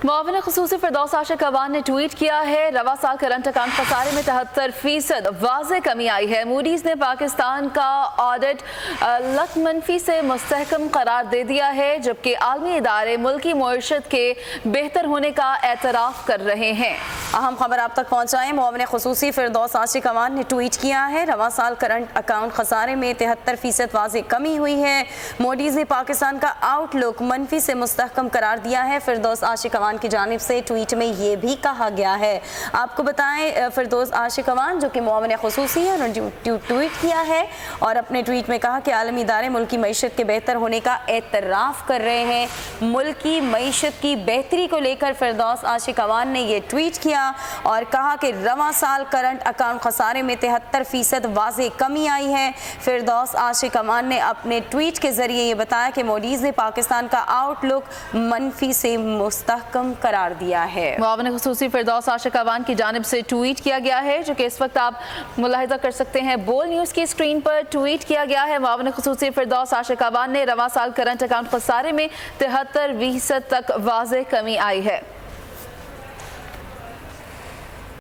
मुआविन ख़ुसूसी फिरदौस आशिक अवान ने ट्वीट किया है, रवा साल करंट अकाउंट खसारे में 73% वाज़े कमी आई है। मूडीज़ ने पाकिस्तान का ऑडिट लक मनफी से मुस्तहकम करार दे दिया है, जबकि आलमी इदारे मुल्की मईशत के बेहतर होने का एतराफ़ कर रहे हैं। अहम खबर आप तक पहुँचाएँ। मुआविन ख़ुसूसी फिरदौस आशिक अवान ने ट्वीट किया है, रवा साल करंट अकाउंट खसारे में 73% वाज़े कमी हुई है। मूडीज़ ने पाकिस्तान का आउटलुक मनफी से मुस्तहकम करार दिया है। फिरदौस आशिक अवान की जानिब से ट्वीट में ये भी कहा गया है। आपको बताएं, फिरदौस आशिक अवान जो कि मुआविन ख़ुसूसी है, उन्होंने ट्वीट किया है और अपने ट्वीट में कहा कि आलमी इदारे मुल्की मईशत के बेहतर होने का एतराफ़ कर रहे हैं। मुल्की मईशत की बेहतरी को लेकर फिरदौस आशिक अवान ने ये ट्वीट किया और कहा कि रवां साल करंट अकाउंट खसारे में 73% वाज़े कमी आई है। फिरदौस आशिक अवान ने अपने ट्वीट के जरिए ये बताया कि मूडीज़ ने पाकिस्तान का आउटलुक मनफी से मुस्तहकम करार दिया है। मुआविन ख़ुसूसी फिरदौस आशिक अवान की जानिब से ट्वीट किया गया है, जो कि इस वक्त आप मुलाहिज़ा कर सकते हैं बोल न्यूज़ की स्क्रीन पर ट्वीट किया गया है। मुआविन ख़ुसूसी फिरदौस आशिक अवान ने रवा साल करंट अकाउंट खसारे में 73% तक वाज़े कमी आई है।